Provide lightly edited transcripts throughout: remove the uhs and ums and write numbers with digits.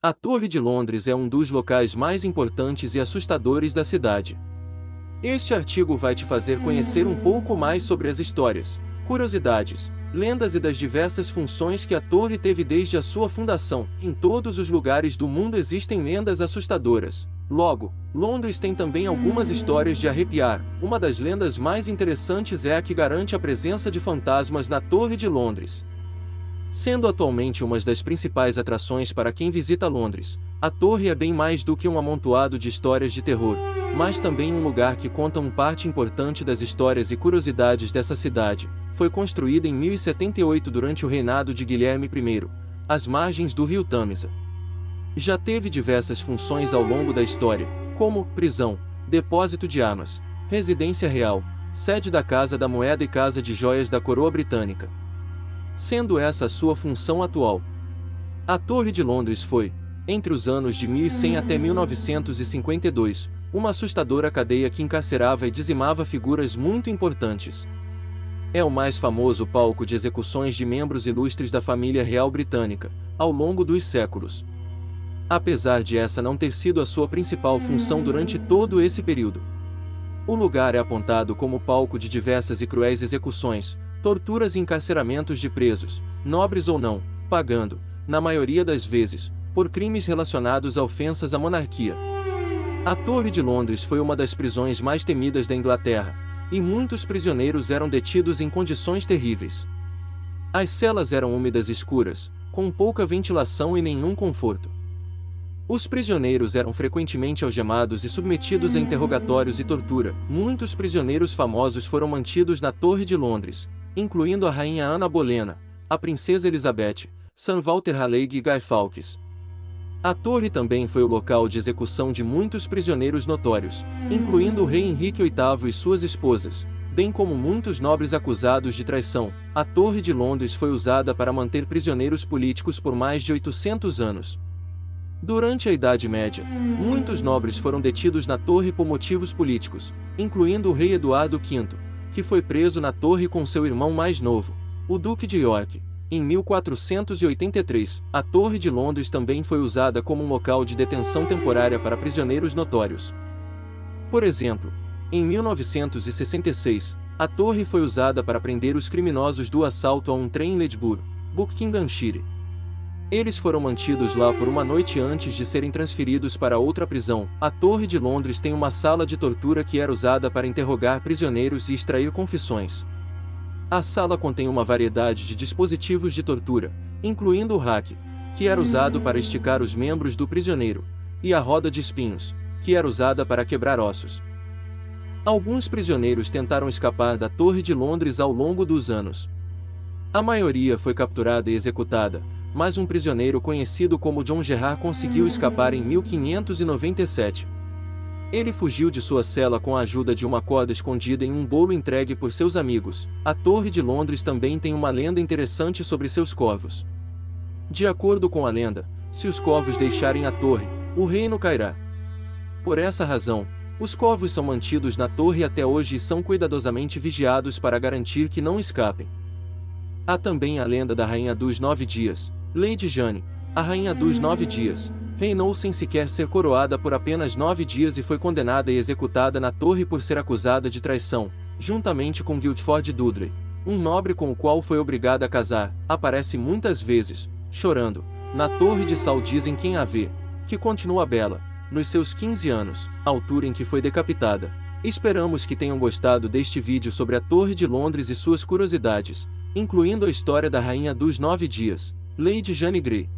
A Torre de Londres é um dos locais mais importantes e assustadores da cidade. Este artigo vai te fazer conhecer um pouco mais sobre as histórias, curiosidades, lendas e das diversas funções que a torre teve desde a sua fundação. Em todos os lugares do mundo existem lendas assustadoras. Logo, Londres tem também algumas histórias de arrepiar. Uma das lendas mais interessantes é a que garante a presença de fantasmas na Torre de Londres. Sendo atualmente uma das principais atrações para quem visita Londres, a torre é bem mais do que um amontoado de histórias de terror, mas também um lugar que conta parte importante das histórias e curiosidades dessa cidade. Foi construída em 1078 durante o reinado de Guilherme I, às margens do rio Tâmisa. Já teve diversas funções ao longo da história, como prisão, depósito de armas, residência real, sede da Casa da Moeda e Casa de Joias da Coroa Britânica. Sendo essa a sua função atual. A Torre de Londres foi, entre os anos de 1100 até 1952, uma assustadora cadeia que encarcerava e dizimava figuras muito importantes. É o mais famoso palco de execuções de membros ilustres da família real britânica, ao longo dos séculos. Apesar de essa não ter sido a sua principal função durante todo esse período. O lugar é apontado como palco de diversas e cruéis execuções, torturas e encarceramentos de presos, nobres ou não, pagando, na maioria das vezes, por crimes relacionados a ofensas à monarquia. A Torre de Londres foi uma das prisões mais temidas da Inglaterra, e muitos prisioneiros eram detidos em condições terríveis. As celas eram úmidas e escuras, com pouca ventilação e nenhum conforto. Os prisioneiros eram frequentemente algemados e submetidos a interrogatórios e tortura. Muitos prisioneiros famosos foram mantidos na Torre de Londres, incluindo a rainha Ana Bolena, a princesa Elizabeth, Sir Walter Raleigh e Guy Fawkes. A torre também foi o local de execução de muitos prisioneiros notórios, incluindo o rei Henrique VIII e suas esposas, bem como muitos nobres acusados de traição. A Torre de Londres foi usada para manter prisioneiros políticos por mais de 800 anos. Durante a Idade Média, muitos nobres foram detidos na torre por motivos políticos, incluindo o rei Eduardo V, que foi preso na torre com seu irmão mais novo, o Duque de York. Em 1483, a Torre de Londres também foi usada como um local de detenção temporária para prisioneiros notórios. Por exemplo, em 1966, a torre foi usada para prender os criminosos do assalto a um trem em Ledbury, Buckinghamshire. Eles foram mantidos lá por uma noite antes de serem transferidos para outra prisão. A Torre de Londres tem uma sala de tortura que era usada para interrogar prisioneiros e extrair confissões. A sala contém uma variedade de dispositivos de tortura, incluindo o rack, que era usado para esticar os membros do prisioneiro, e a roda de espinhos, que era usada para quebrar ossos. Alguns prisioneiros tentaram escapar da Torre de Londres ao longo dos anos. A maioria foi capturada e executada, mas um prisioneiro conhecido como John Gerrard conseguiu escapar em 1597. Ele fugiu de sua cela com a ajuda de uma corda escondida em um bolo entregue por seus amigos. A Torre de Londres também tem uma lenda interessante sobre seus corvos. De acordo com a lenda, se os corvos deixarem a torre, o reino cairá. Por essa razão, os corvos são mantidos na torre até hoje e são cuidadosamente vigiados para garantir que não escapem. Há também a lenda da Rainha dos 9 Dias, Lady Jane. A Rainha dos 9 Dias reinou sem sequer ser coroada por apenas 9 dias e foi condenada e executada na torre por ser acusada de traição, juntamente com Guildford Dudley, um nobre com o qual foi obrigada a casar. Aparece muitas vezes, chorando, na Torre de Sal. Dizem quem a vê, que continua bela, nos seus 15 anos, altura em que foi decapitada. Esperamos que tenham gostado deste vídeo sobre a Torre de Londres e suas curiosidades, incluindo a história da Rainha dos 9 Dias, Lady Jane Grey.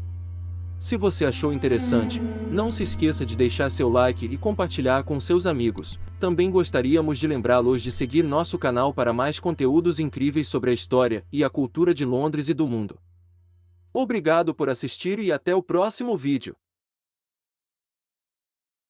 Se você achou interessante, não se esqueça de deixar seu like e compartilhar com seus amigos. Também gostaríamos de lembrá-los de seguir nosso canal para mais conteúdos incríveis sobre a história e a cultura de Londres e do mundo. Obrigado por assistir e até o próximo vídeo.